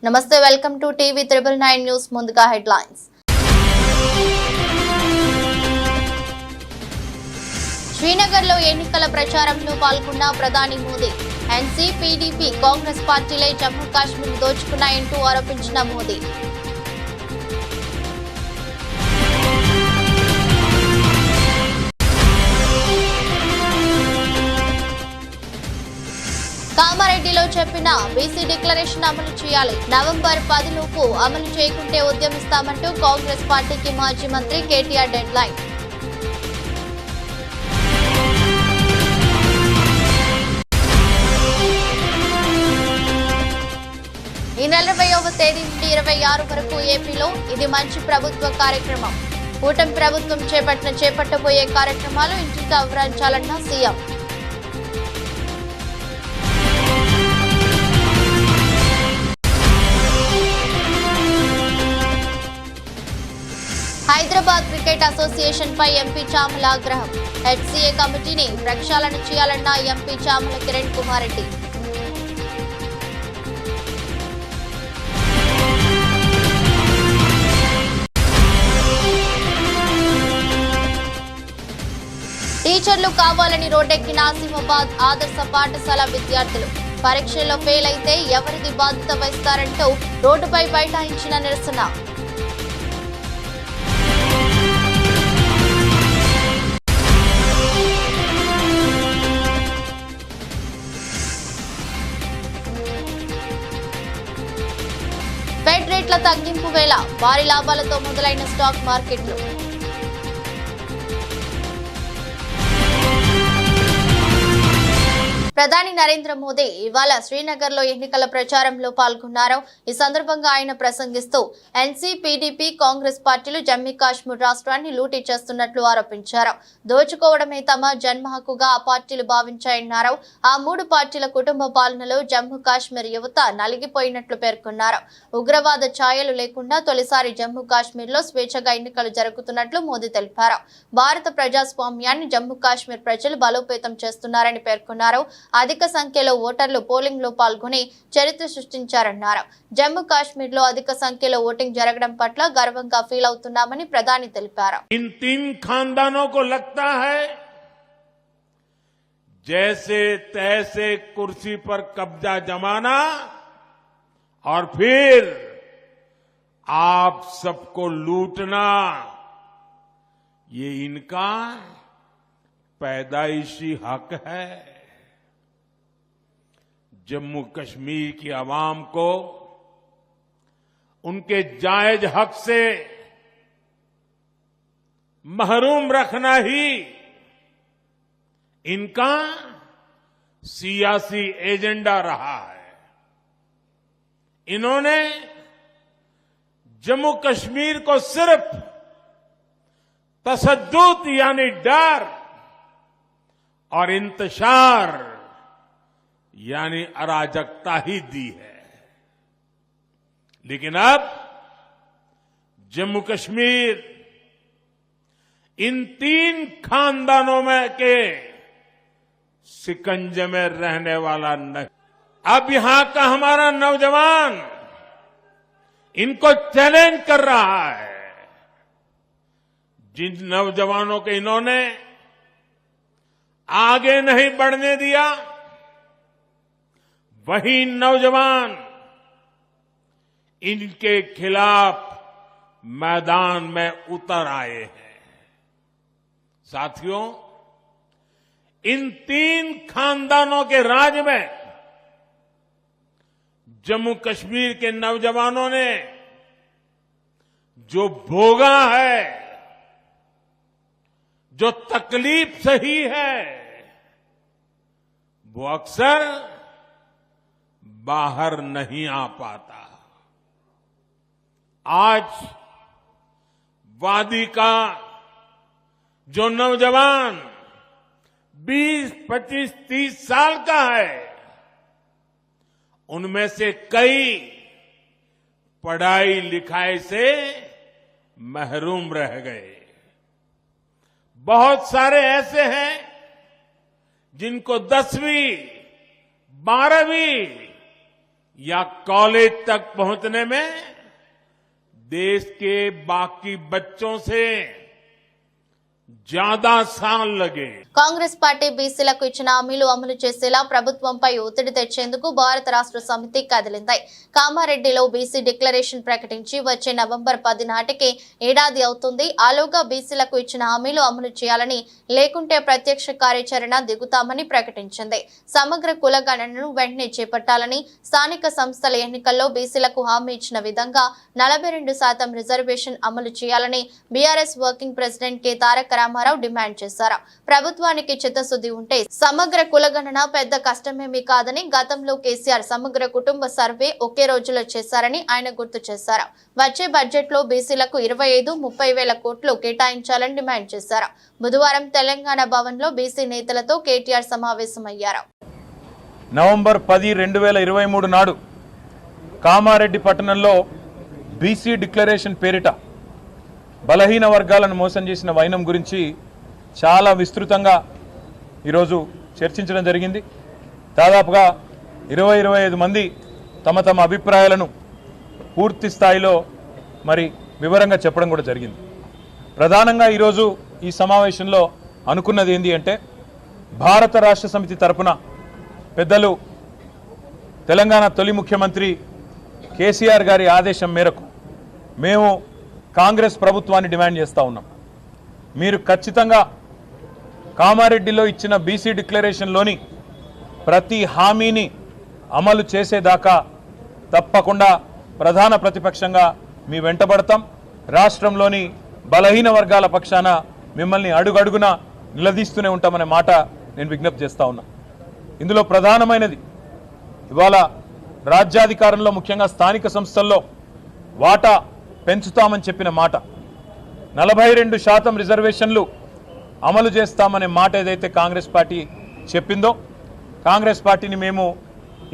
నమస్తే welcome to TV 999 news ముందుగా headlines Srinagar లో ఎన్నికల ప్రచారంలో పాల్గొన్న ప్రధాని మోదీ ఎన్సీ పీడీపీ కాంగ్రెస్ పార్టీలే జమ్మూ కాశ్మీర్ దోచుకున్నాయంటూ ఆరోపించిన మోదీ కామారెడ్డిలో చెప్పిన బీసీ డిక్లరేషన్ అమలు చేయాలి నవంబర్ 10 లోపు అమలు చేయకుంటే ఉద్యమిస్తామంటూ కాంగ్రెస్ పార్టీకి మాజీ మంత్రి కేటీఆర్ డెడ్ లైన్ ఈ నెల 20వ తేదీ నుండి 26 వరకు ఏపీలో ఇది మంచి ప్రభుత్వ కార్యక్రమం కూటమి ప్రభుత్వం చేపట్టబోయే కార్యక్రమాలు ఇంటింటా వివరించాలన్న సీఎం హైదరాబాద్ క్రికెట్ అసోసియేషన్ పై ఎంపీ చామల ఆగ్రహం హెచ్సీఏ కమిటీని ప్రక్షాళన చేయాలన్న ఎంపీ చామల కిరణ్ కుమార్ రెడ్డి టీచర్లు కావాలని రోడ్డెక్కిన ఆసిఫాబాద్ ఆదర్శ పాఠశాల విద్యార్థులు పరీక్షల్లో ఫెయిల్ అయితే ఎవరిది బాధ్యత వహిస్తారంటూ రోడ్డుపై బైఠాయించిన నిరసన ఫెడ్ రేట్ల తగ్గింపు వేళ భారీ లాభాలతో మొదలైన స్టాక్ మార్కెట్లు ప్రధాని నరేంద్ర మోదీ ఇవాళ శ్రీనగర్ లో ఎన్నికల ప్రచారంలో పాల్గొన్నారు ఈ సందర్భంగా ఆయన ప్రసంగిస్తూ ఎన్సీ పీడీపీ కాంగ్రెస్ పార్టీలు జమ్మూ కాశ్మీర్ రాష్ట్రాన్ని లూటీ చేస్తున్నట్లు ఆరోపించారు దోచుకోవడమే తమ జన్మ హక్కుగా ఆ పార్టీలు భావించాయన్నారు ఆ మూడు పార్టీల కుటుంబ పాలనలో జమ్మూ కాశ్మీర్ యువత నలిగిపోయినట్లు పేర్కొన్నారు ఉగ్రవాద ఛాయలు లేకుండా తొలిసారి జమ్మూ కాశ్మీర్ లో స్వేచ్ఛగా ఎన్నికలు జరుగుతున్నట్లు మోదీ తెలిపారు భారత ప్రజాస్వామ్యాన్ని జమ్మూ కాశ్మీర్ ప్రజలు బలోపేతం చేస్తున్నారని పేర్కొన్నారు అధిక సంఖ్యలో ఓటర్లు పోలింగ్ లో పాల్గొని చరిత్ర సృష్టించారన్నారు జమ్మూ కాశ్మీర్ లో అధిక సంఖ్యలో ఓటింగ్ జరగడం పట్ల గర్వంగా ఫీల్ అవుతున్నామని ప్రధాని తెలిపారు इन तीन खानदानों को लगता है जैसे तैसे कुर्सी पर कब्जा जमाना और फिर आप सबको लूटना ये इनका पैदाइशी हक है जम्मू कश्मीर की आवाम को उनके जायज हक से महरूम रखना ही इनका सियासी एजेंडा रहा है इन्होंने जम्मू कश्मीर को सिर्फ तसद्दुद यानी डर और इंतशार यानी अराजकता ही दी है लेकिन अब जम्मू कश्मीर इन तीन खानदानों में के शिकंजे में रहने वाला नहीं अब यहां का हमारा नौजवान इनको चैलेंज कर रहा है जिन नौजवानों के इन्होंने आगे नहीं बढ़ने दिया वही नौजवान इनके खिलाफ मैदान में उतर आए हैं साथियों इन तीन खानदानों के राज में जम्मू कश्मीर के नौजवानों ने जो भोगा है जो तकलीफ सही है वो अक्सर बाहर नहीं आ पाता आज वादी का जो नौजवान 20, 25, 30 साल का है उनमें से कई पढ़ाई लिखाई से महरूम रह गए। बहुत सारे ऐसे हैं जिनको 10वीं, 12वीं या कॉलेज तक पहुंचने में देश के बाकी बच्चों से ज्यादा साल लगे। కాంగ్రెస్ పార్టీ బీసీలకు ఇచ్చిన హామీలు అమలు చేసేలా ప్రభుత్వంపై ఒత్తిడి తెచ్చేందుకు భారత రాష్ట్ర సమితి కదిలింది. కామారెడ్డిలో బీసీ డిక్లరేషన్ ప్రకటించి వచ్చే నవంబర్ 10 నాటికి ఏడాది అవుతుంది. ఆలోగా బీసీలకు ఇచ్చిన హామీలు అమలు చేయాలని, లేకుంటే ప్రత్యక్ష కార్యాచరణ దిగుతామని ప్రకటించింది. సమగ్ర కులగణనను వెంటనే చేపట్టాలని, స్థానిక సంస్థల ఎన్నికల్లో బీసీలకు హామీ ఇచ్చిన విధంగా 42% రిజర్వేషన్ అమలు చేయాలని బీఆర్ఎస్ వర్కింగ్ ప్రెసిడెంట్ కె తారక రామారావు డిమాండ్ చేశారు. ప్రభుత్వానికి చిత్తశుద్ధి ఉంటే సమగ్ర కులగణన పెద్ద కష్టమేమీ కాదని, గతంలో కేసీఆర్ సమగ్ర కుటుంబ సర్వే ఒకే రోజులో చేశారని ఆయన గుర్తు చేశారు. వచ్చే బడ్జెట్ లో బీసీలకు 25-30 వేల కోట్లు కేటాయించాలని డిమాండ్ చేశారు. బుధవారం తెలంగాణ భవన్ లో బీసీ నేతలతో కేటీఆర్ సమావేశమయ్యారు. నవంబర్ 10, 2023 నాడు కామారెడ్డి పట్టణంలో బీసీ డిక్లరేషన్ పేరిట బలహీన వర్గాలను మోసం చేసిన వైనం గురించి చాలా విస్తృతంగా ఈరోజు చర్చించడం జరిగింది. దాదాపుగా 20-25 మంది తమ తమ అభిప్రాయాలను పూర్తి స్థాయిలో మరి వివరంగా చెప్పడం కూడా జరిగింది. ప్రధానంగా ఈరోజు ఈ సమావేశంలో అనుకున్నది ఏంటి అంటే, భారత రాష్ట్ర సమితి తరపున పెద్దలు తెలంగాణ తొలి ముఖ్యమంత్రి కేసీఆర్ గారి ఆదేశం మేరకు మేము కాంగ్రెస్ ప్రభుత్వాన్ని డిమాండ్ చేస్తూ ఉన్నాం. మీరు ఖచ్చితంగా కామారెడ్డిలో ఇచ్చిన బీసీ డిక్లరేషన్లోని ప్రతి హామీని అమలు చేసేదాకా తప్పకుండా ప్రధాన ప్రతిపక్షంగా మీ వెంటబడతాం. రాష్ట్రంలోని బలహీన వర్గాల పక్షాన మిమ్మల్ని అడుగడుగున నిలదీస్తూనే ఉంటామనే మాట నేను విజ్ఞప్తి చేస్తా ఉన్నా. ఇందులో ప్రధానమైనది ఇవాళ రాజ్యాధికారంలో ముఖ్యంగా స్థానిక సంస్థల్లో వాటా పెంచుతామని చెప్పిన మాట, 42% రిజర్వేషన్లు అమలు చేస్తామనే మాట ఏదైతే కాంగ్రెస్ పార్టీ చెప్పిందో, కాంగ్రెస్ పార్టీని మేము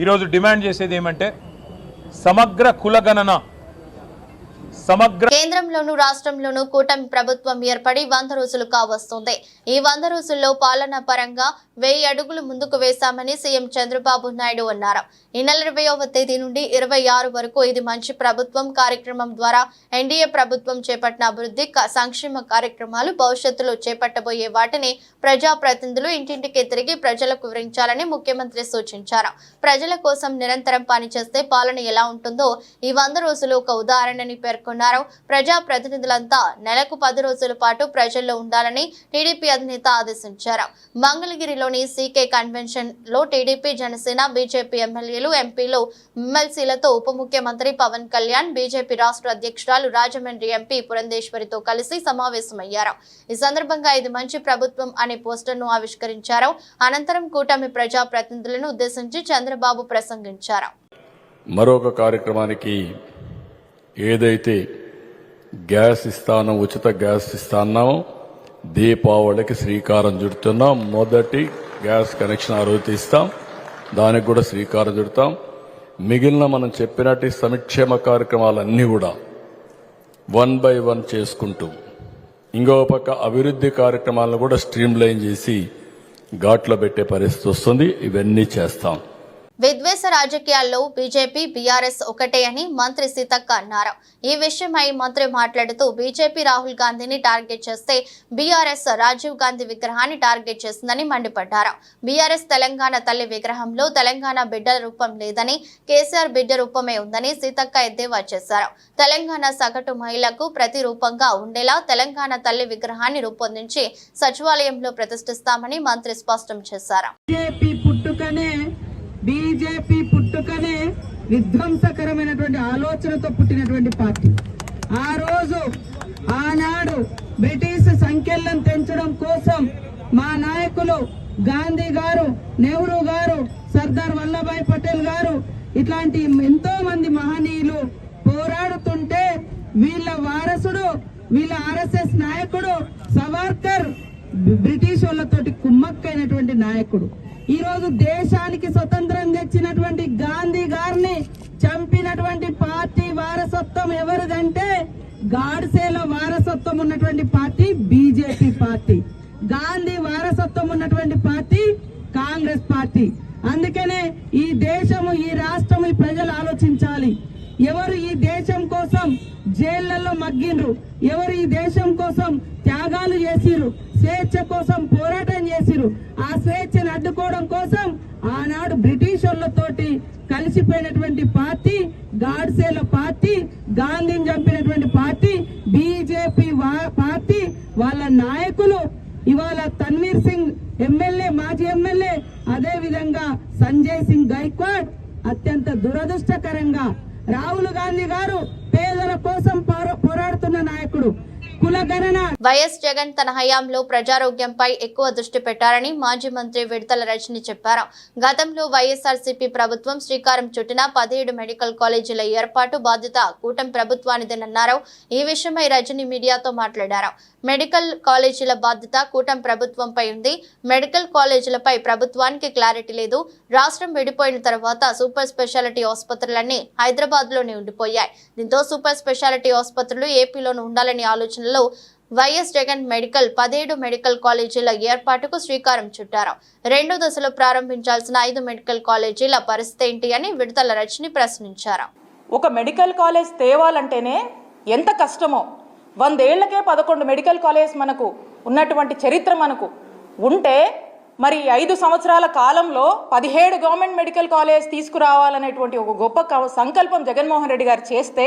ఈరోజు డిమాండ్ చేసేది ఏమంటే, సమగ్ర కులగణన కేంద్రంలోనూ రాష్ట్రంలోనూ కూటమి ప్రభుత్వం ఏర్పడి 100 రోజులు కావస్తుంది. ఈ 100 రోజుల్లో పాలనా పరంగా 1000 అడుగులు ముందుకు వేశామని సీఎం చంద్రబాబు నాయుడు అన్నారు. ఈ నెల 20వ తేదీ నుండి 26 వరకు ఇది మంచి ప్రభుత్వం కార్యక్రమం ద్వారా ఎన్డీఏ ప్రభుత్వం చేపట్టిన అభివృద్ధి సంక్షేమ కార్యక్రమాలు, భవిష్యత్తులో చేపట్టబోయే వాటిని ప్రజాప్రతినిధులు ఇంటింటికి తిరిగి ప్రజలకు వివరించాలని ముఖ్యమంత్రి సూచించారు. ప్రజల కోసం నిరంతరం పనిచేస్తే పాలన ఎలా ఉంటుందో ఈ 100 రోజులు ఒక ఉదాహరణని పేర్కొన్నారు. ప్రజాప్రతినిధులంతా నెలకు 10 రోజుల పాటు ప్రజల్లో ఉండాలని టీడీపీ అధినేత ఆదేశించారు. మంగళగిరిలోని సీకే కన్వెన్షన్ లో టీడీపీ, జనసేన, బీజేపీ ఎమ్మెల్యేలు, ఎంపీలు, ఎమ్మెల్సీలతో ఉప ముఖ్యమంత్రి పవన్ కళ్యాణ్, బీజేపీ రాష్ట్ర అధ్యక్షురాలు రాజమండ్రి ఎంపీ పురంధేశ్వరితో కలిసి సమావేశమయ్యారు. ఈ సందర్భంగా ఇది మంచి ప్రభుత్వం అనే పోస్టర్ను ఆవిష్కరించారు. అనంతరం కూటమి ప్రజాప్రతినిధులను ఉద్దేశించి చంద్రబాబు ప్రసంగించారు. మరొక కార్యక్రమానికి ఏదైతే గ్యాస్ ఇస్తానో, ఉచిత గ్యాస్ ఇస్తానో, దీపావళికి శ్రీకారం చుడుతున్నాం. మొదటి గ్యాస్ కనెక్షన్ ఆ రోజు ఇస్తాం, దానికి కూడా శ్రీకారం చుడతాం. మిగిలిన మనం చెప్పినట్టు సంక్షేమ కార్యక్రమాలన్నీ కూడా 1 by 1 చేసుకుంటూ, ఇంకో పక్క అభివృద్ధి కార్యక్రమాలను కూడా స్ట్రీమ్ లైన్ చేసి ఘాట్లో పెట్టే పరిస్థితి వస్తుంది. ఇవన్నీ చేస్తాం. విద్వేష రాజకీయాల్లో బీజేపీ, బీఆర్ఎస్ ఒకటే అని మంత్రి సీతక్క అన్నారు. ఈ విషయమై మంత్రి మాట్లాడుతూ బీజేపీ రాహుల్ గాంధీని టార్గెట్ చేస్తే బీఆర్ఎస్ రాజీవ్ గాంధీ విగ్రహాన్ని టార్గెట్ చేస్తుందని మండిపడ్డారు. బీఆర్ఎస్ తెలంగాణ తల్లి విగ్రహంలో తెలంగాణ బిడ్డ రూపం లేదని, కేసీఆర్ బిడ్డ రూపమే ఉందని సీతక్క ఎద్దేవా చేశారు. తెలంగాణ సగటు మహిళకు ప్రతి రూపంగా ఉండేలా తెలంగాణ తల్లి విగ్రహాన్ని రూపొందించి సచివాలయంలో ప్రతిష్ఠిస్తామని మంత్రి స్పష్టం చేశారు. బీజేపీ పుట్టుకనే విధ్వంసకరమైనటువంటి ఆలోచనతో పుట్టినటువంటి పార్టీ. ఆ రోజు ఆనాడు బ్రిటిష్ సంఖ్యలను తెంచడం కోసం మా నాయకులు గాంధీ గారు, నెహ్రూ గారు, సర్దార్ వల్లభాయ్ పటేల్ గారు ఇట్లాంటి ఎంతో మంది మహనీయులు పోరాడుతుంటే వీళ్ళ వారసుడు, వీళ్ళ ఆర్ఎస్ఎస్ నాయకుడు సవర్కర్ బ్రిటిష్ వాళ్ళతోటి కుమ్మక్కైనటువంటి నాయకుడు. ఈ రోజు దేశానికి స్వతంత్రం తెచ్చినటువంటి గాంధీ గారిని చంపినటువంటి పార్టీ వారసత్వం ఎవరిదంటే గాడ్సేల వారసత్వం ఉన్నటువంటి పార్టీ బీజేపీ పార్టీ. గాంధీ వారసత్వం ఉన్నటువంటి పార్టీ కాంగ్రెస్ పార్టీ. అందుకనే ఈ దేశము, ఈ రాష్ట్రము, ఈ ప్రజలు ఆలోచించాలి. ఎవరు ఈ దేశం కోసం జైళ్లలో మగ్గిండ్రు, ఎవరు ఈ దేశం కోసం త్యాగాలు చేసిరు, స్వేచ్ఛ కోసం పోరాటం చేసిరు, ఆ స్వేచ్ఛను అడ్డుకోవడం కోసం ఆనాడు బ్రిటిష్ వాళ్ళతోటి కలిసిపోయినటువంటి పార్టీ గాడ్సేల పార్టీ, గాంధీని చంపినటువంటి పార్టీ బీజేపీ పార్టీ. వాళ్ళ నాయకులు ఇవాళ తన్వీర్ సింగ్ ఎమ్మెల్యే, మాజీ ఎమ్మెల్యే, అదే విధంగా సంజయ్ సింగ్ గైక్వాడ్. అత్యంత దురదృష్టకరంగా రాహుల్ గాంధీ గారు పేదల కోసం పోరాడుతున్న నాయకుడు. కులగణన వైఎస్ జగన్ తన హయాంలో ప్రజారోగ్యంపై ఎక్కువ దృష్టి పెట్టారని మాజీ మంత్రి విడతల రజని చెప్పారు. గతంలో వైఎస్ఆర్సీపీ ప్రభుత్వం శ్రీకారం చుట్టిన 17 మెడికల్ కాలేజీల ఏర్పాటు బాధ్యత కూటమి ప్రభుత్వానిదేనన్నారు. ఈ విషయమై రజని మీడియాతో మాట్లాడారు. మెడికల్ కాలేజీల బాధ్యత కూటమి ప్రభుత్వంపై ఉంది. మెడికల్ కాలేజీలపై ప్రభుత్వానికి క్లారిటీ లేదు. రాష్ట్రం విడిపోయిన తర్వాత సూపర్ స్పెషాలిటీ ఆసుపత్రులన్నీ హైదరాబాద్ లోనే ఉండిపోయాయి. దీంతో సూపర్ స్పెషాలిటీ ఆసుపత్రులు ఏపీలోనూ ఉండాలని ఆలోచనలో వైఎస్ జగన్ 17 మెడికల్ కాలేజీల ఏర్పాటుకు శ్రీకారం చుట్టారు. 2వ దశలో ప్రారంభించాల్సిన 5 మెడికల్ కాలేజీల పరిస్థితి ఏంటి అని విడతల రజని ప్రశ్నించారు. ఒక మెడికల్ కాలేజ్ తేవాలంటేనే ఎంత కష్టమో, 100 ఏళ్లకే 11 మెడికల్ కాలేజ్ మనకు ఉన్నటువంటి చరిత్ర మనకు ఉంటే, మరి 5 సంవత్సరాల కాలంలో 17 గవర్నమెంట్ మెడికల్ కాలేజ్ తీసుకురావాలనేటువంటి ఒక గొప్ప సంకల్పం జగన్మోహన్ రెడ్డి గారు చేస్తే,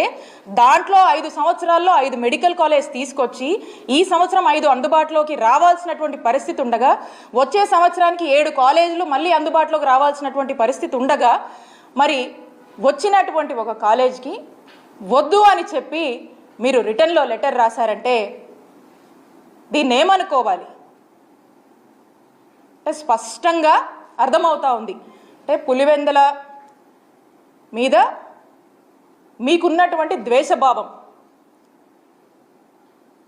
దాంట్లో 5 సంవత్సరాల్లో 5 మెడికల్ కాలేజ్ తీసుకొచ్చి ఈ సంవత్సరం 5 అందుబాటులోకి రావాల్సినటువంటి పరిస్థితి ఉండగా, వచ్చే సంవత్సరానికి 7 కాలేజీలు మళ్ళీ అందుబాటులోకి రావాల్సినటువంటి పరిస్థితి ఉండగా, మరి వచ్చినటువంటి ఒక కాలేజ్కి వద్దు అని చెప్పి మీరు రిటర్న్లో లెటర్ రాశారంటే దీన్ని ఏమనుకోవాలి? స్పష్టంగా అర్థమవుతా ఉంది. అంటే పులివెందుల మీద మీకున్నటువంటి ద్వేషభావం,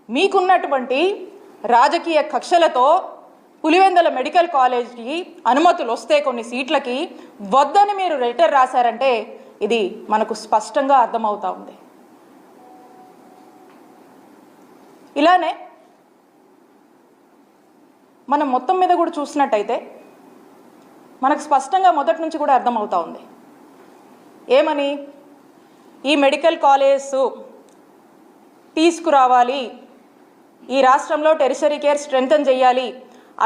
మీకున్నటువంటి రాజకీయ కక్షలతో పులివెందుల మెడికల్ కాలేజ్కి అనుమతులు వస్తే కొన్ని సీట్లకి వద్దని మీరు లెటర్ రాశారంటే ఇది మనకు స్పష్టంగా అర్థమవుతా ఉంది. ఇలానే మనం మొత్తం మీద కూడా చూసినట్టయితే మనకు స్పష్టంగా మొదటి నుంచి కూడా అర్థమవుతా ఉంది. ఏమని? ఈ మెడికల్ కాలేజ్ తీసుకురావాలి, ఈ రాష్ట్రంలో టెరిషరీ కేర్ స్ట్రెంథన్ చేయాలి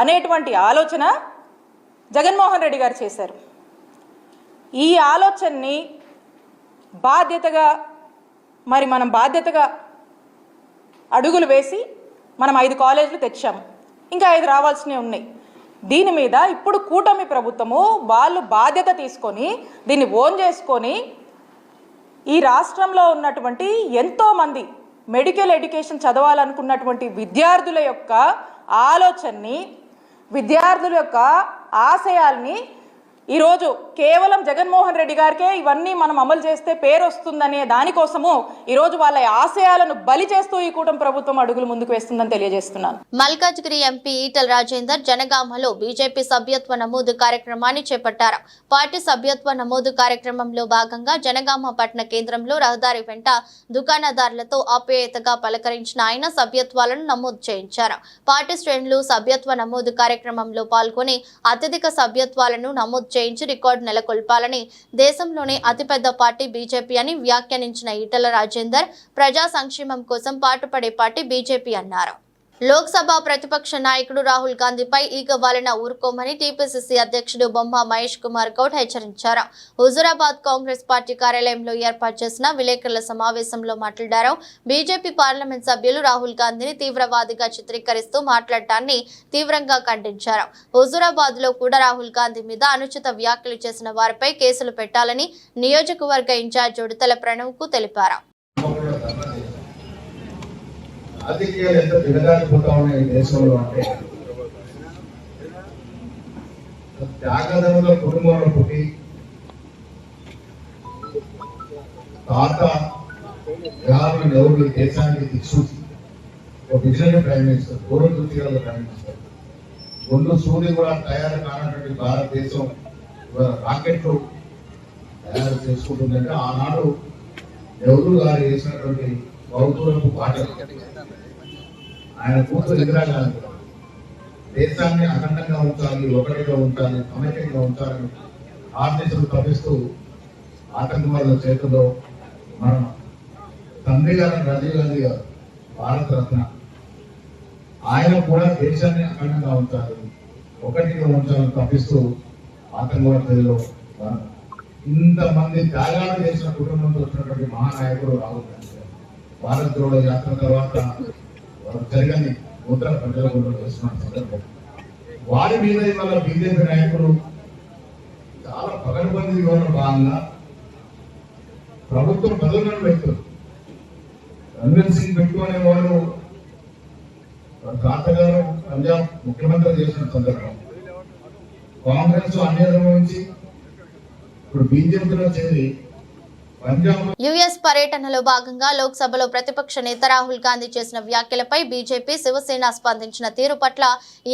అనేటువంటి ఆలోచన జగన్మోహన్ రెడ్డి గారు చేశారు. ఈ ఆలోచనని బాధ్యతగా మనం బాధ్యతగా అడుగులు వేసి మనం 5 కాలేజీలు తెచ్చాము, ఇంకా 5 రావాల్సినవి ఉన్నాయి. దీని మీద ఇప్పుడు కూటమి ప్రభుత్వము వాళ్ళు బాధ్యత తీసుకొని దీన్ని ఓన్ చేసుకొని ఈ రాష్ట్రంలో ఉన్నటువంటి ఎంతోమంది మెడికల్ ఎడ్యుకేషన్ చదవాలనుకున్నటువంటి విద్యార్థుల యొక్క ఆలోచనని, విద్యార్థుల యొక్క ఆశయాల్ని ఈరోజు కేవలం జగన్మోహన్ రెడ్డి గారికే ఇవన్నీ మనం అమలు చేస్తే పేరు వస్తుందనే దానికోసము ఈరోజు వాళ్ళ ఆశయాలను బలి చేస్తూ ఈ కూటమి ప్రభుత్వం అడుగులు ముందుకు వేస్తుందని తెలియజేస్తున్నాను. మల్కాజ్గిరి ఎంపీ ఈటల రాజేందర్ జనగామలో బీజేపీ సభ్యత్వ నమోదు కార్యక్రమాన్ని చేపట్టారు. పార్టీ సభ్యత్వ నమోదు కార్యక్రమంలో భాగంగా జనగామ పట్టణ కేంద్రంలో రహదారి వెంట దుకాణదారులతో ఆప్యాయతగా పలకరించిన ఆయన సభ్యత్వాలను నమోదు చేయించారు. పార్టీ శ్రేణులు సభ్యత్వ నమోదు కార్యక్రమంలో పాల్గొని అత్యధిక సభ్యత్వాలను నమోదు చేయించి రికార్డు నెలకొల్పాలని, దేశంలోనే అతిపెద్ద పార్టీ బీజేపీ అని వ్యాఖ్యానించిన ఈటల రాజేందర్ ప్రజా సంక్షేమం కోసం పాటుపడే పార్టీ బీజేపీ అన్నారు. లోక్సభ ప్రతిపక్ష నాయకుడు రాహుల్ గాంధీపై ఈగ వాలిన ఊరుకోమని టీపీసీసీ అధ్యక్షుడు బొమ్మ మహేష్ కుమార్ గౌడ్ హెచ్చరించారు. హుజూరాబాద్ కాంగ్రెస్ పార్టీ కార్యాలయంలో ఏర్పాటు చేసిన విలేకరుల సమావేశంలో మాట్లాడారు. బీజేపీ పార్లమెంట్ సభ్యులు రాహుల్ గాంధీని తీవ్రవాదిగా చిత్రీకరిస్తూ మాట్లాడటాన్ని తీవ్రంగా ఖండించారు. హుజూరాబాద్ లో కూడా రాహుల్ గాంధీ మీద అనుచిత వ్యాఖ్యలు చేసిన వారిపై కేసులు పెట్టాలని నియోజకవర్గ ఇన్ఛార్జ్ ఉడతల ప్రణవ్ కు తెలిపారు. రాజకీయాలు ఎంత దిగజారిపోతా ఉన్నాయి ఈ దేశంలో అంటే, త్యాగదనుల కుటుంబంలో పుట్టి తాత గారు నెహ్రూ దేశానికి దిక్సూచి ఒక విజనరీ ప్రైమ్ మినిస్టర్, దూరదృష్టి గల ప్రైమ్ మినిస్టర్. ముందు సూర్యుడు కూడా తయారు కానటువంటి భారతదేశం రాకెట్లు తయారు చేసుకుంటుందంటే ఆనాడు నెహ్రూ గారు చేసినటువంటి బౌద్ధులకు పాటలు, ఆయన కూతురు ఇందిరాగాంధీ దేశాన్ని అఖండంగా ఉంచాలి, ఒకటిగా ఉంచాలి, సమైక్యంగా ఉంచాలని ఆర్టీసీలు తప్పిస్తూ ఆటంకవాదుల చేతుల్లో మనం తండ్రి గారు రాజీవ్ గాంధీ గారు భారతరత్న ఆయన కూడా దేశాన్ని అఖండంగా ఉంచాలి, ఒకటిగా ఉంచాలని తప్పిస్తూ ఆటంకవాదులలో ఇంతమంది త్యాగాలు చేసిన కుటుంబంలో వచ్చినటువంటి మహానాయకుడు రాహుల్ గాంధీ గారు. భారత్ జోడో యాత్ర తర్వాత జరగని ఉత్తర ప్రజలకు చేస్తున్న సందర్భం వారి మీద ఇవాళ బీజేపీ నాయకులు చాలా పకడ్బందీ వివరణ భాగంగా ప్రభుత్వం బదులను వ్యక్తులు రణ్వీర్ సింగ్ పెట్టుకునే వాళ్ళు తాతగారు పంజాబ్ ముఖ్యమంత్రి చేసిన సందర్భం కాంగ్రెస్ అన్యాయం నుంచి ఇప్పుడు బీజేపీలో చేరి యుఎస్ పర్యటనలో భాగంగా లోక్సభలో ప్రతిపక్ష నేత రాహుల్ గాంధీ చేసిన వ్యాఖ్యలపై బీజేపీ శివసేన స్పందించిన తీరు పట్ల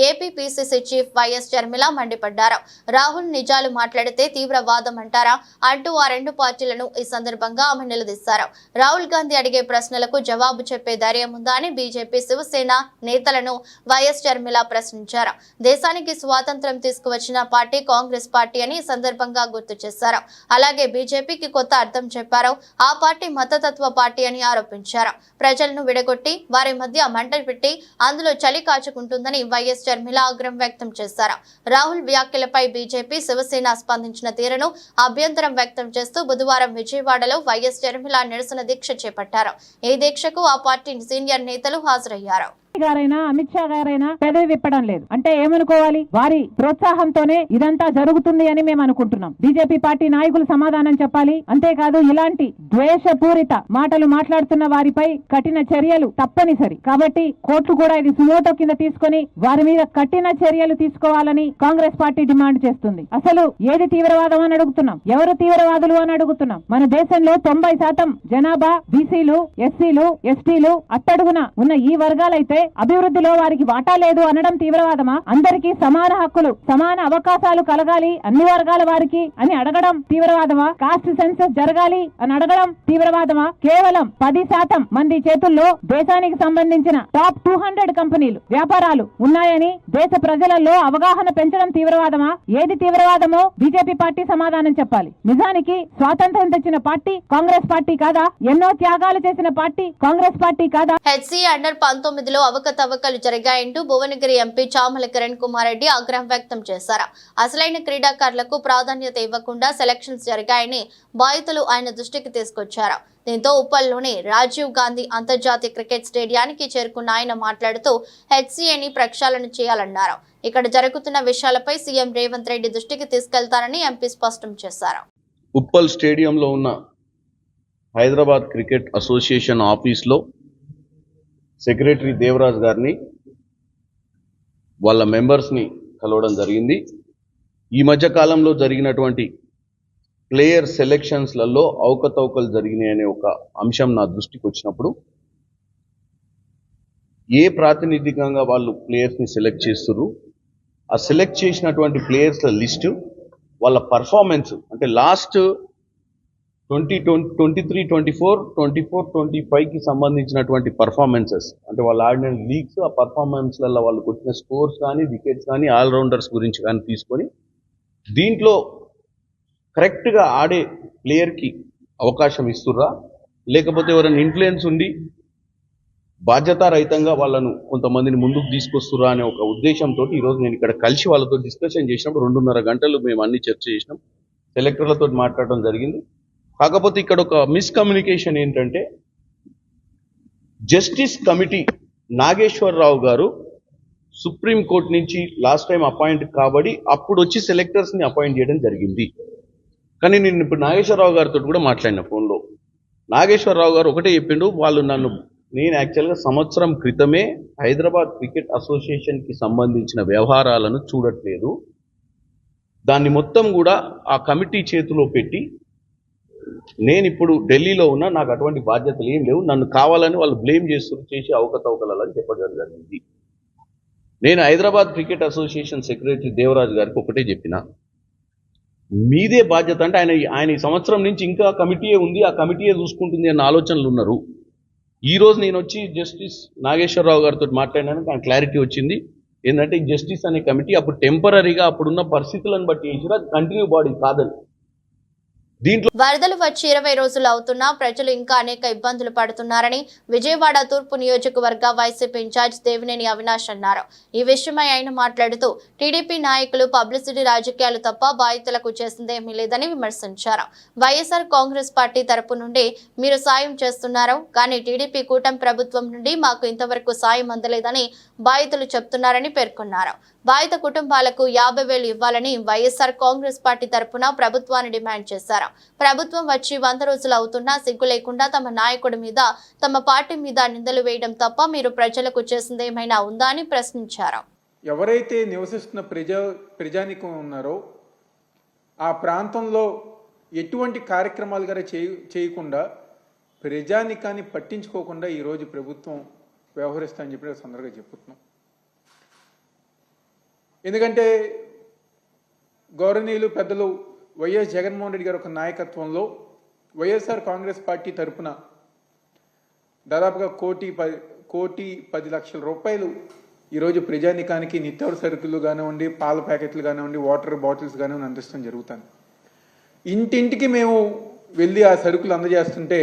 AP PCC chief YS Sharmila మండిపడ్డారు. రాహుల్ నిజాలు మాట్లాడితే తీవ్రవాదం అంటారా అంటూ ఆ రెండు పార్టీలను ఈ సందర్భంగా ఆమె నిలదీశారు. రాహుల్ గాంధీ అడిగే ప్రశ్నలకు జవాబు చెప్పే ధైర్యం ఉందా అని బీజేపీ శివసేన నేతలను వైఎస్ షర్మిల ప్రశ్నించారు. దేశానికి స్వాతంత్ర్యం తీసుకువచ్చిన పార్టీ కాంగ్రెస్ పార్టీ అని ఈ సందర్భంగా గుర్తు చేశారు. అలాగే బీజేపీకి కొత్త అర్థం చెప్పారు. ఆ పార్టీ మతతత్వ పార్టీ అని ఆరోపించారు. ప్రజలను విడగొట్టి వారి మధ్య మంట పెట్టి అందులో చలి కాచుకుంటుందని వైఎస్ షర్మిల ఆగ్రహం వ్యక్తం చేశారు. రాహుల్ వ్యాఖ్యలపై బీజేపీ శివసేన స్పందించిన తీరును అభ్యంతరం వ్యక్తం చేస్తూ బుధవారం విజయవాడలో వైఎస్ షర్మిల నిరసన దీక్ష చేపట్టారు. ఈ దీక్షకు ఆ పార్టీ సీనియర్ నేతలు హాజరయ్యారు. గారైనా అమిత్ షా గారైనా పెదవి విప్పడం లేదు అంటే ఏమనుకోవాలి? వారి ప్రోత్సాహంతోనే ఇదంతా జరుగుతుంది అని మేము అనుకుంటున్నాం. బీజేపీ పార్టీ నాయకులు సమాధానం చెప్పాలి. అంతేకాదు ఇలాంటి ద్వేషపూరిత మాటలు మాట్లాడుతున్న వారిపై కఠిన చర్యలు తప్పనిసరి. కాబట్టి కోర్టు కూడా ఇది సుమోటో కింద తీసుకొని వారి మీద కఠిన చర్యలు తీసుకోవాలని కాంగ్రెస్ పార్టీ డిమాండ్ చేస్తుంది. అసలు ఏది తీవ్రవాదం అని అడుగుతున్నాం, ఎవరు తీవ్రవాదులు అని అడుగుతున్నాం. మన దేశంలో 90% జనాభా బీసీలు, ఎస్సీలు, ఎస్టీలు అట్టడుగున ఉన్న ఈ వర్గాలైతే అభివృద్ధిలో వారికి వాటా లేదు అనడం తీవ్రవాదమా? అందరికీ సమాన హక్కులు, సమాన అవకాశాలు కలగాలి అన్ని వర్గాల వారికి అని అడగడం తీవ్రవాదమా? కాస్ట్ సెన్సస్ జరగాలి అని అడగడం తీవ్రవాదమా? కేవలం 10% మంది చేతుల్లో దేశానికి సంబంధించిన టాప్ 200 కంపెనీలు, వ్యాపారాలు ఉన్నాయని దేశ ప్రజలలో అవగాహన పెంచడం తీవ్రవాదమా? ఏది తీవ్రవాదమో బీజేపీ పార్టీ సమాధానం చెప్పాలి. నిజానికి స్వాతంత్ర్యం తెచ్చిన పార్టీ కాంగ్రెస్ పార్టీ కాదా? ఎన్నో త్యాగాలు చేసిన పార్టీ కాంగ్రెస్ పార్టీ కాదా? హెచ్సీ అండర్ 19లో అవకతవకలు జరిగాయంటూ భువనగిరి ఎంపీ చామల కిరణ్ కుమార్ రెడ్డి ఆగ్రహం వ్యక్తం చేశారు. అసలైన క్రీడాకారులకు ప్రాధాన్యత ఇవ్వకుండా సెలక్షన్స్ జరిగాయని బాధితులు ఆయన దృష్టికి తీసుకొచ్చారు. దీంతో ఉప్పల్లోని రాజీవ్ గాంధీ అంతర్జాతీయ క్రికెట్ స్టేడియానికి చేరుకున్న ఆయన మాట్లాడుతూ హెచ్సీఏని ప్రక్షాళన చేయాలన్నారు. ఇక్కడ జరుగుతున్న విషయాలపై సీఎం రేవంత్ రెడ్డి దృష్టికి తీసుకెళ్తారని ఎంపీ స్పష్టం చేశారు. ఉప్పల్ స్టేడియంలో ఉన్న హైదరాబాద్ క్రికెట్ అసోసియేషన్ ఆఫీస్లో సెక్రటరీ దేవరాజ్ గారిని వాళ్ళ మెంబర్స్ని కలవడం జరిగింది. ఈ మధ్య కాలంలో జరిగినటువంటి ప్లేయర్ సెలెక్షన్స్లలో అవకతవకలు జరిగినాయనే ఒక అంశం నా దృష్టికి వచ్చినప్పుడు ఏ ప్రాతినిధికంగా వాళ్ళు ప్లేయర్స్ని సెలెక్ట్ చేస్తున్నారు, ఆ సెలెక్ట్ చేసినటువంటి ప్లేయర్స్ల లిస్టు, వాళ్ళ పర్ఫార్మెన్స్ అంటే లాస్ట్ 2023-24, 24-25కి సంబంధించినటువంటి పర్ఫార్మెన్సెస్ అంటే వాళ్ళు ఆడిన లీగ్స్, ఆ పర్ఫార్మెన్స్లలో వాళ్ళు కొట్టిన స్కోర్స్ కానీ, వికెట్స్ కానీ, ఆల్రౌండర్స్ గురించి కానీ తీసుకొని దీంట్లో కరెక్ట్గా ఆడే ప్లేయర్కి అవకాశం ఇస్తుర్రా, లేకపోతే ఎవరైనా ఇన్ఫ్లుయెన్స్ ఉండి బాధ్యతారహితంగా వాళ్ళను కొంతమందిని ముందుకు తీసుకొస్తుర్రా అనే ఒక ఉద్దేశంతో ఈరోజు నేను ఇక్కడ కలిసి వాళ్ళతో డిస్కషన్ చేసినప్పుడు 2.5 గంటలు మేము అన్ని చర్చ చేసినాం, సెలెక్టర్లతో మాట్లాడడం జరిగింది. కాకపోతే ఇక్కడ ఒక మిస్కమ్యూనికేషన్ ఏంటంటే జస్టిస్ కమిటీ నాగేశ్వరరావు గారు సుప్రీంకోర్టు నుంచి లాస్ట్ టైం అపాయింట్ కాబడి అప్పుడు వచ్చి సెలెక్టర్స్ని అపాయింట్ చేయడం జరిగింది. కానీ నేను ఇప్పుడు నాగేశ్వరరావు గారితో కూడా మాట్లాడిన ఫోన్లో. నాగేశ్వరరావు గారు ఒకటే చెప్పిండు, నేను యాక్చువల్గా సంవత్సరం క్రితమే హైదరాబాద్ క్రికెట్ అసోసియేషన్కి సంబంధించిన వ్యవహారాలను చూడట్లేదు, దాన్ని మొత్తం కూడా ఆ కమిటీ చేతిలో పెట్టి నేను ఇప్పుడు ఢిల్లీలో ఉన్నా, నాకు అటువంటి బాధ్యతలు ఏం లేవు, నన్ను కావాలని వాళ్ళు బ్లేమ్ చేసి అవకతవకలని చెప్పడం జరిగింది. నేను Hyderabad cricket association secretary Devaraj గారికి ఒకటే చెప్పిన, మీదే బాధ్యత అంటే ఆయన ఈ సంవత్సరం నుంచి ఇంకా కమిటీయే ఉంది, ఆ కమిటీయే చూసుకుంటుంది అన్న ఆలోచనలు ఉన్నారు. ఈరోజు నేను వచ్చి జస్టిస్ నాగేశ్వరరావు గారితో మాట్లాడినాను, ఆయన క్లారిటీ వచ్చింది, ఏంటంటే జస్టిస్ అనే కమిటీ అప్పుడు టెంపరీగా అప్పుడున్న పరిస్థితులను బట్టి చేసినా కంటిన్యూ బాడీ కాదని. దీంట్లో వరదలు వచ్చి 20 రోజులు అవుతున్నా ప్రజలు ఇంకా అనేక ఇబ్బందులు పడుతున్నారని విజయవాడ తూర్పు నియోజకవర్గ వైసీపీ ఇన్ఛార్జ్ దేవినేని అవినాష్ అన్నారు. ఈ విషయమై ఆయన మాట్లాడుతూ టీడీపీ నాయకులు పబ్లిసిటీ రాజకీయాలు తప్ప బాధితులకు చేసిందేమీ లేదని విమర్శించారు. వైఎస్ఆర్ కాంగ్రెస్ పార్టీ తరపు నుండి మీరు సాయం చేస్తున్నారు, కానీ టీడీపీ కూటమి ప్రభుత్వం నుండి మాకు ఇంతవరకు సాయం అందలేదని బాధితులు చెప్తున్నారని పేర్కొన్నారు. బాధిత కుటుంబాలకు 50,000 ఇవ్వాలని వైఎస్ఆర్ కాంగ్రెస్ పార్టీ తరపున ప్రభుత్వాన్ని డిమాండ్ చేశారు. ప్రభుత్వం వచ్చి 100 రోజులు అవుతున్నా సిగ్గు లేకుండా తమ నాయకుడి మీద, తమ పార్టీ మీద నిందలు వేయడం తప్ప మీరు ప్రజలకు చేసిందేమైనా ఉందా అని ప్రశ్నించారు. ఎవరైతే నివసిస్తున్న ప్రజానికం ఉన్నారో ఆ ప్రాంతంలో ఎటువంటి కార్యక్రమాలు గారు చేయకుండా ప్రజానికాన్ని పట్టించుకోకుండా ఈరోజు ప్రభుత్వం వ్యవహరిస్తామని చెప్పి సందర్భంగా చెప్పుతున్నాం. ఎందుకంటే గౌరవనీయులు పెద్దలు వైఎస్ జగన్మోహన్ రెడ్డి గారి ఒక నాయకత్వంలో వైఎస్ఆర్ కాంగ్రెస్ పార్టీ తరఫున దాదాపుగా 1,10,00,000 రూపాయలు ఈరోజు ప్రజానికానికి నిత్యావసర సరుకులు కానివ్వండి, పాల ప్యాకెట్లు కానివ్వండి, వాటర్ బాటిల్స్ కానివ్వండి అందిస్తాం జరుగుతుంది. ఇంటింటికి మేము వెళ్ళి ఆ సరుకులు అందజేస్తుంటే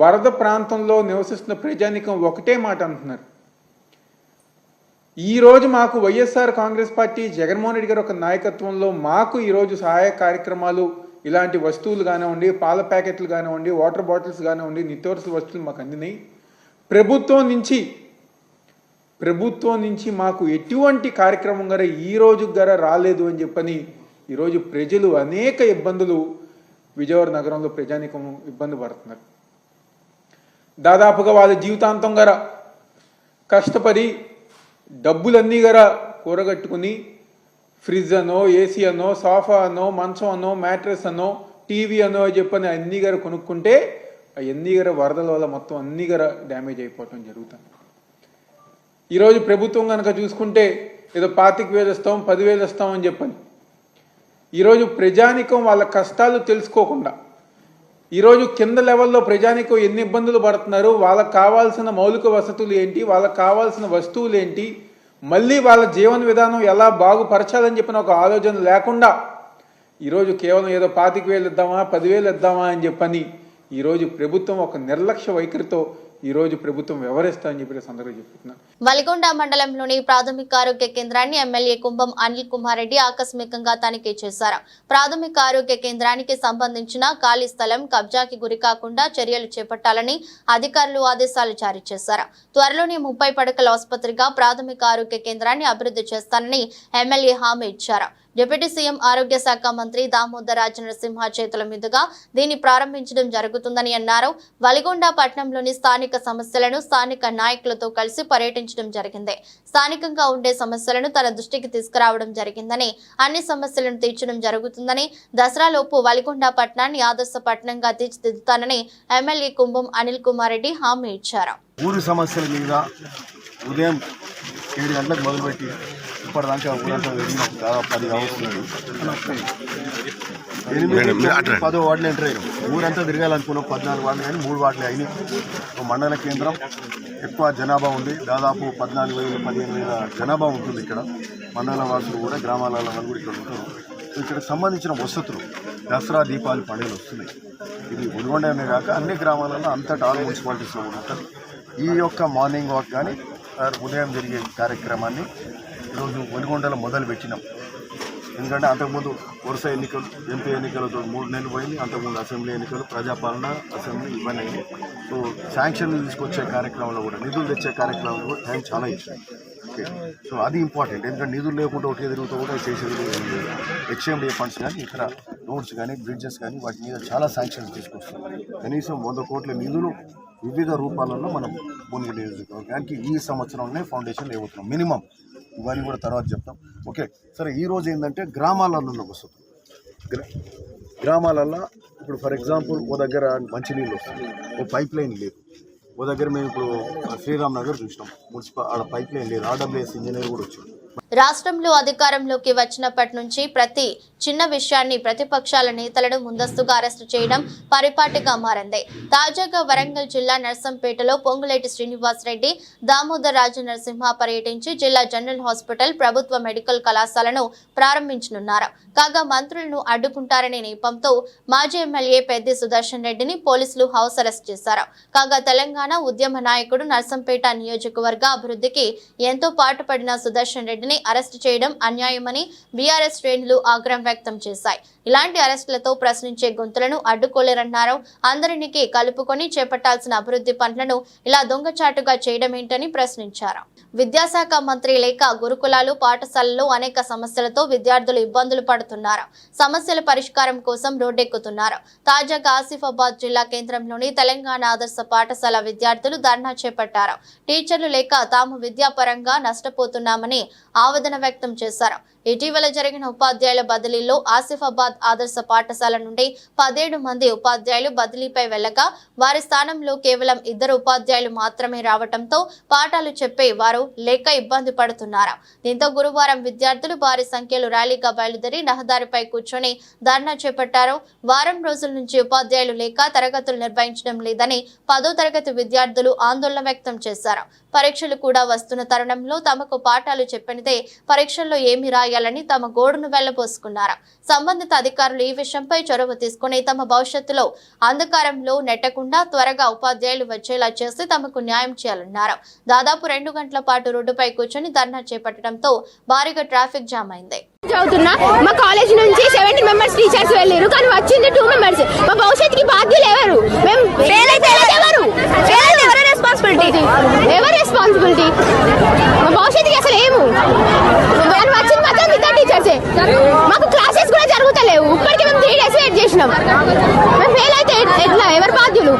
వరద ప్రాంతంలో నివసిస్తున్న ప్రజానికం ఒకటే మాట అంటున్నారు. ఈరోజు మాకు వైఎస్ఆర్ కాంగ్రెస్ పార్టీ జగన్మోహన్ రెడ్డి గారి ఒక నాయకత్వంలో మాకు ఈరోజు సహాయ కార్యక్రమాలు ఇలాంటి వస్తువులు కానివ్వండి, పాల ప్యాకెట్లు కానివ్వండి, వాటర్ బాటిల్స్ కానివ్వండి, నిత్యావసర వస్తువులు మాకు అందినాయి. ప్రభుత్వం నుంచి మాకు ఎటువంటి కార్యక్రమం గారా ఈ రోజు గారా రాలేదు అని చెప్పని ఈరోజు ప్రజలు అనేక ఇబ్బందులు విజయవాడ నగరంలో ప్రజానికం ఇబ్బంది పడుతున్నారు. దాదాపుగా వాళ్ళ జీవితాంతం గారా కష్టపడి డబ్బులన్నీ గారా కూరగట్టుకుని ఫ్రిడ్జ్ అనో, ఏసీ అనో, సోఫా అనో, మంచం అనో, మ్యాట్రెస్ అనో, టీవీ అనో చెప్పని అన్నీ గారు కొనుక్కుంటే అవన్నీ గారు వరదల వల్ల మొత్తం అన్నీ గారు డ్యామేజ్ అయిపోవటం జరుగుతుంది. ఈరోజు ప్రభుత్వం కనుక చూసుకుంటే ఏదో 25,000 ఇస్తాం, 10,000 ఇస్తామని చెప్పని ఈరోజు ప్రజానికం వాళ్ళ కష్టాలు తెలుసుకోకుండా ఈరోజు కింద లెవెల్లో ప్రజానికం ఎన్ని ఇబ్బందులు పడుతున్నారు, వాళ్ళకు కావాల్సిన మౌలిక వసతులు ఏంటి, వాళ్ళకు కావాల్సిన వస్తువులు ఏంటి, మళ్ళీ వాళ్ళ జీవన విధానం ఎలా బాగుపరచాలని చెప్పిన ఒక ఆలోచన లేకుండా ఈరోజు కేవలం ఏదో 25,000 ఇద్దామా, 10,000 ఇద్దామా అని చెప్పని ఈరోజు ప్రభుత్వం ఒక నిర్లక్ష్య వైఖరితో ఈరోజు ప్రభుత్వం వ్యవహరిస్తామని చెప్పి సందర్భంగా చెప్తున్నాను. వలిగొండ మండలంలోని ప్రాథమిక ఆరోగ్య కేంద్రాన్ని ఎమ్మెల్యే కుంభం అనిల్ కుమార్ రెడ్డి ఆకస్మికంగా తనిఖీ చేశారు. ప్రాథమిక ఆరోగ్య కేంద్రానికి సంబంధించిన ఖాళీ స్థలం కబ్జాకి గురి కాకుండా చర్యలు చేపట్టాలని అధికారులు ఆదేశాలు జారీ చేశారు. త్వరలోనే 30 పడకల ఆసుపత్రిగా ప్రాథమిక ఆరోగ్య కేంద్రాన్ని అభివృద్ధి చేస్తానని ఎమ్మెల్యే హామీ ఇచ్చారు. డిప్యూటీ సీఎం ఆరోగ్య శాఖ మంత్రి దామోదర్ రాజ నరసింహ చేతుల మీదుగా దీన్ని ప్రారంభించడం జరుగుతుందని అన్నారు. వలిగొండ పట్టణంలోని స్థానిక సమస్యలను స్థానిక నాయకులతో కలిసి పర్యటించడం జరిగింది. స్థానికంగా ఉండే సమస్యలను తన దృష్టికి తీసుకురావడం జరిగిందని, అన్ని సమస్యలను తీర్చడం జరుగుతుందని, దసరాలోపు వలిగొండ పట్టణాన్ని ఆదర్శ పట్టణంగా తీర్చిదిద్దుతానని ఎమ్మెల్యే కుంభం అనిల్ కుమార్ రెడ్డి హామీ ఇచ్చారు. ఊరి సమస్యల మీద ఉదయం 7 గంటలకు మొదలుపెట్టి ఇప్పటిదాకా ఊరంతా వెళ్ళినాం. దాదాపు 10 అవుతుంది. 8-10 వార్డులు ఎంటర్ అయినాం. ఊరంతా తిరగాలనుకున్నాం. 14 వార్డులు కానీ 3 వార్డులు అయినాయి. మండల కేంద్రం ఎక్కువ జనాభా ఉంది. దాదాపు 14,000-15,000 జనాభా ఉంటుంది ఇక్కడ. మండల వాసులు కూడా గ్రామాలలో వాళ్ళు కూడా ఇక్కడ ఉంటారు. ఇక్కడ సంబంధించిన వసతులు దసరా దీపావళి పండుగలు వస్తున్నాయి. ఇది వలిగొండనే కాక అన్ని గ్రామాలలో అంతటా ఆల్ మున్సిపాలిటీస్లో కూడా ఉంటుంది. ఈ యొక్క మార్నింగ్ వాక్ కానీ ఉదయం జరిగే కార్యక్రమాన్ని ఈరోజు వలిగొండలో మొదలు పెట్టినాం. ఎందుకంటే అంతకుముందు వరుస ఎన్నికలు, ఎంపీ ఎన్నికలతో 3 నెలలు పోయింది. అంతకుముందు అసెంబ్లీ ఎన్నికలు, ప్రజాపాలన, అసెంబ్లీ ఇవన్నీ అయినాయి. సో శాంక్షన్లు తీసుకొచ్చే కార్యక్రమంలో కూడా, నిధులు తెచ్చే కార్యక్రమంలో కూడా టైం చాలా ఇచ్చాయి. ఓకే, సో అది ఇంపార్టెంట్. ఎందుకంటే నిధులు లేకుండా ఒకే తిరుగుతూ కూడా చేసేది హెచ్ఎండిఏ ఫండ్స్ కానీ, ఇక్కడ రోడ్స్ కానీ, బ్రిడ్జెస్ కానీ వాటి మీద చాలా శాంక్షన్స్ తీసుకొస్తాం. కనీసం 100 కోట్ల నిధులు వివిధ రూపాలలో మనం భువనగిరి నియోజకవర్గానికి ఈ సంవత్సరంలో ఫౌండేషన్ లేవుతున్నాం మినిమం. ఇవన్నీ కూడా తర్వాత చెప్తాం. ఓకే, సరే. ఈరోజు ఏంటంటే గ్రామాలలో వస్తుంది. గ్రామాలలో ఇప్పుడు ఫర్ ఎగ్జాంపుల్ ఓ దగ్గర మంచినీళ్ళు వస్తుంది, ఓ పైప్ లైన్ లేదు. ఓ దగ్గర మేము ఇప్పుడు శ్రీరామ్ నగర్ చూసినాం, మున్సిపల్ ఆడ పైప్ లైన్ లేదు. ఆర్డబ్ల్యూఎస్ ఇంజనీర్ కూడా వచ్చాడు. రాష్ట్రంలో అధికారంలోకి వచ్చినప్పటి నుంచి ప్రతి చిన్న విషయాన్ని ప్రతిపక్షాల నేతలను ముందస్తుగా అరెస్టు చేయడం పరిపాటిగా మారింది. తాజాగా వరంగల్ జిల్లా నర్సంపేటలో పొంగులేటి శ్రీనివాసరెడ్డి, దామోదర్ రాజు నరసింహ పర్యటించి జిల్లా జనరల్ హాస్పిటల్, ప్రభుత్వ మెడికల్ కళాశాలను ప్రారంభించనున్నారు. కాగా మంత్రులను అడ్డుకుంటారనే నెపంతో మాజీ ఎమ్మెల్యే పెద్ది సుదర్శన్ రెడ్డిని పోలీసులు హౌస్ అరెస్ట్ చేశారు. కాగా తెలంగాణ ఉద్యమ నాయకుడు, నర్సంపేట నియోజకవర్గ అభివృద్ధికి ఎంతో పాటుపడిన సుదర్శన్ రెడ్డిని అరెస్టు చేయడం అన్యాయమని బీఆర్ఎస్ శ్రేణులు ఆగ్రహం వ్యక్తం చేశాయి. ఇలాంటి అరెస్టులతో ప్రశ్నించే గొంతులను అడ్డుకోలేరన్నారు. అందరినీ కలుపుకొని చేపట్టాల్సిన అభివృద్ధి పనులను ఇలా దొంగచాటుగా చేయడం ఏంటని ప్రశ్నించారు. విద్యాశాఖ మంత్రి లేక గురుకులాలు, పాఠశాలల్లో అనేక సమస్యలతో విద్యార్థులు ఇబ్బందులు పడుతున్నారు. సమస్యల పరిష్కారం కోసం రోడ్డెక్కుతున్నారు. తాజాగా ఆసిఫాబాద్ జిల్లా కేంద్రంలోని తెలంగాణ ఆదర్శ పాఠశాల విద్యార్థులు ధర్నా చేపట్టారు. టీచర్లు లేక తాము విద్యాపరంగా నష్టపోతున్నామని ఆవేదన వ్యక్తం చేశారు. ఇటీవల జరిగిన ఉపాధ్యాయుల బదిలీలో ఆసిఫాబాద్ ఆదర్శ పాఠశాల నుండి 17 మంది ఉపాధ్యాయులు బదిలీపై వెళ్లగా వారి స్థానంలో కేవలం 2 ఉపాధ్యాయులు మాత్రమే రావడంతో పాఠాలు చెప్పే వారు లేక ఇబ్బంది పడుతున్నారు. దీంతో గురువారం విద్యార్థులు భారీ సంఖ్యలో ర్యాలీగా బయలుదేరి రహదారిపై కూర్చొని ధర్నా చేపట్టారు. వారం రోజుల నుంచి ఉపాధ్యాయులు లేక తరగతులు నిర్వహించడం లేదని 10వ తరగతి విద్యార్థులు ఆందోళన వ్యక్తం చేశారు. పరీక్షలు కూడా వస్తున్న తరుణంలో తమకు పాఠాలు చెప్పనిదే పరీక్షల్లో ఏమి రాయాలని తమ గోడును వెళ్లబోసుకున్నారు. సంబంధిత అధికారులు ఈ విషయంపై చొరవ తీసుకుని తమ భవిష్యత్తులో అంధకారంలో నెట్టకుండా త్వరగా ఉపాధ్యాయులు వచ్చేలా చేసి తమకు న్యాయం చేయాలన్నారు. దాదాపు 2 గంటల పాటు రోడ్డుపై కూర్చొని ధర్నా చేపట్టడంతో భారీగా ట్రాఫిక్ జామ్ అయింది. చదువుతున్నా మా కాలేజ్ నుంచి 70 మెంబర్స్ టీచర్స్ వెళ్ళారు, కానీ వచ్చింది 2 మెంబర్స్. మా భవిష్యత్తుకి బాధ్యులు ఎవరు? మేము ఫెయిల్ అయితే ఎవరు రెస్పాన్సిబిలిటీ? ఎవరు రెస్పాన్సిబిలిటీ? మా భవిష్యత్తుకి అసలు ఏము వచ్చింది మాత్రం ఇద్దరు టీచర్సే. మాకు క్లాసెస్ కూడా జరుగుతలేవు. ఇప్పటికీ మేము 3 days వెయిట్ చేసినాం. మేము ఫెయిల్ అయితే ఎట్లా? ఎవరు బాధ్యులు?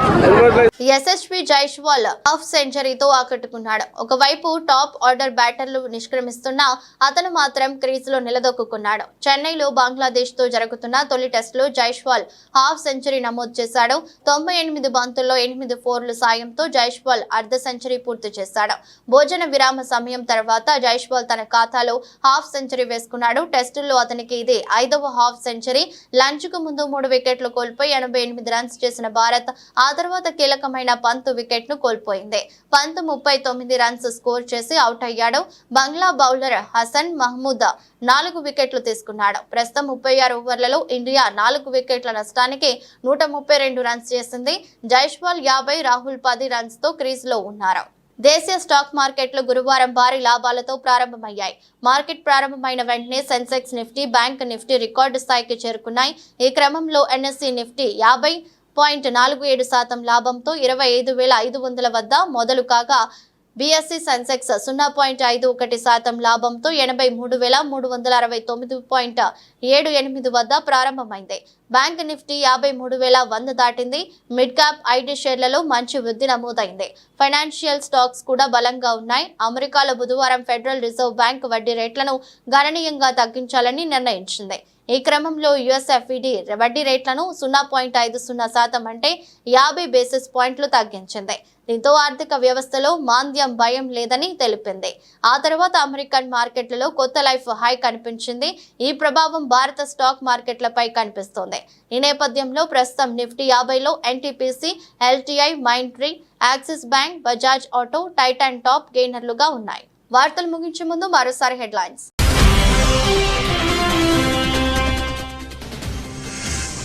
యశస్వి జైస్వాల్ హాఫ్ సెంచరీతో ఆకట్టుకున్నాడు. ఒకవైపు టాప్ ఆర్డర్ బ్యాటర్లు నిష్క్రమిస్తున్నా అతను మాత్రం క్రీజులో నిలదొక్కున్నాడు. చెన్నైలో బంగ్లాదేశ్ తో జరుగుతున్న తొలి టెస్టులో జైస్వాల్ హాఫ్ సెంచరీ నమోదు చేశాడు. 98 బంతుల్లో 8 4ల సాయంతో జైస్వాల్ అర్ధ సెంచరీ పూర్తి చేశాడు. భోజన విరామ సమయం తర్వాత జైస్వాల్ తన ఖాతాలో హాఫ్ సెంచరీ వేసుకున్నాడు. టెస్టుల్లో అతనికి ఇది 5వ హాఫ్ సెంచరీ. లంచ్ కు ముందు 3 వికెట్లు కోల్పోయి 88 రన్స్ చేసిన భారత్ ఆ తర్వాత కీలకమైన పంత్ వికెట్ ను కోల్పోయింది. పంత్ 39 రన్స్ స్కోర్ చేసి అవుట్ అయ్యాడు. బంగ్లా బౌలర్ హసన్ మహమూద్ 4 వికెట్లు తీసుకున్నాడు. ప్రస్తుతం 36 ఓవర్లలో ఇండియా 4 వికెట్ల నష్టానికి 132 రన్స్ చేసింది. జైస్వాల్ 50, రాహుల్ 10 రన్స్ తో క్రీజ్ లో ఉన్నారు. దేశీయ స్టాక్ మార్కెట్లు గురువారం భారీ లాభాలతో ప్రారంభమయ్యాయి. మార్కెట్ ప్రారంభమైన వెంటనే Sensex, Nifty, bank Nifty record స్థాయికి చేరుకున్నాయి. ఈ క్రమంలో ఎన్ఎస్ఈ నిఫ్టీ 50.47% లాభంతో 25,500 వద్ద మొదలు కాగా బీఎస్ఈ సెన్సెక్స్ 0.51% లాభంతో 83,369.78 వద్ద ప్రారంభమైంది. బ్యాంక్ నిఫ్టీ 53,100 దాటింది. మిడ్ క్యాప్ ఐటీ షేర్లలో మంచి వృద్ధి నమోదైంది. ఫైనాన్షియల్ స్టాక్స్ కూడా బలంగా ఉన్నాయి. అమెరికాలో బుధవారం ఫెడరల్ రిజర్వ్ బ్యాంక్ వడ్డీ రేట్లను గణనీయంగా తగ్గించాలని నిర్ణయించింది. ఈ క్రమంలో యుఎస్ఎఫ్ఈడి వడ్డీ రేట్లను 0.50% అంటే 50 బేసిస్ పాయింట్లు తగ్గించింది. దీంతో ఆర్థిక వ్యవస్థలో మాంద్యం భయం లేదని తెలిపింది. ఆ తర్వాత అమెరికన్ మార్కెట్లలో కొత్త లైఫ్ హై కనిపించింది. ఈ ప్రభావం భారత స్టాక్ మార్కెట్లపై కనిపిస్తోంది. ఈ నేపథ్యంలో ప్రస్తుతం నిఫ్టీ 50లో NTPC, LTI, Mindtree, Axis Bank, Bajaj auto, Titan top గెయినర్లుగా ఉన్నాయి. వార్తలు ముగించే ముందు మరోసారి హెడ్లైన్స్.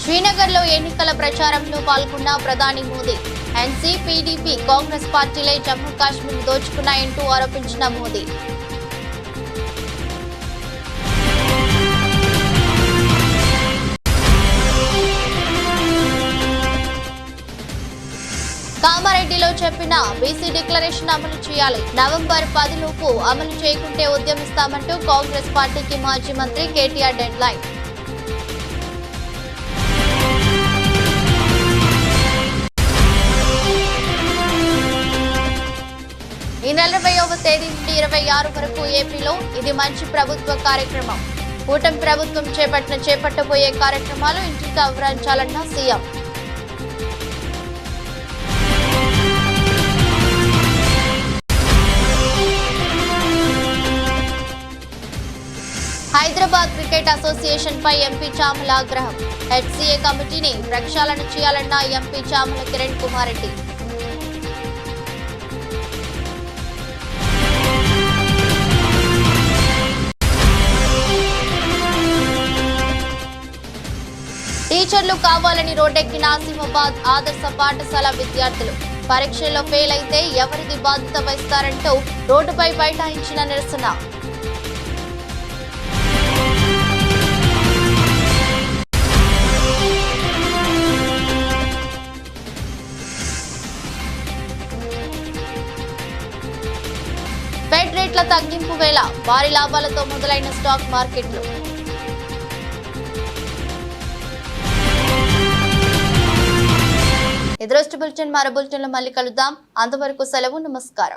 శ్రీనగర్లో ఎన్నికల ప్రచారంలో పాల్గొన్న ప్రధాని మోదీ. ఎన్సీ, పీడీపీ, కాంగ్రెస్ పార్టీలే జమ్మూ కాశ్మీర్ దోచుకున్నాయంటూ ఆరోపించిన మోదీ. కామారెడ్డిలో చెప్పిన బీసీ డిక్లరేషన్ అమలు చేయాలి. నవంబర్ 10 లోపు అమలు చేయకుంటే ఉద్యమిస్తామంటూ కాంగ్రెస్ పార్టీకి మాజీ మంత్రి కేటీఆర్ డెడ్ లైన్. ఈ నెల 20వ తేదీ నుండి 26 వరకు ఏపీలో ఇది మంచి ప్రభుత్వ కార్యక్రమం. కూటమి ప్రభుత్వం చేపట్టబోయే కార్యక్రమాలు ఇంటికి వివరించాలన్న సీఎం. సెక్రటేరియట్ అసోసియేషన్ పై ఎంపీ చామల ఆగ్రహం. హెచ్సీఏ కమిటీని ప్రక్షాళన చేయాలన్న ఎంపీ చామల కిరణ్ కుమార్ రెడ్డి. టీచర్లు కావాలని రోడ్డెక్కిన ఆసిఫాబాద్ ఆదర్శ పాఠశాల విద్యార్థులు. పరీక్షల్లో ఫెయిల్ అయితే ఎవరిది బాధ్యత వహిస్తారంటూ రోడ్డుపై బైఠాయించిన నిరసన. ఫెడ్ రేట్ల తగ్గింపు వేళ భారీ లాభాలతో మొదలైన స్టాక్ మార్కెట్లు. ఎదురొస్ట్ బులెటిన్ మరో బులెటిన్లో మళ్ళీ కలుద్దాం. అంతవరకు సెలవు. నమస్కారం.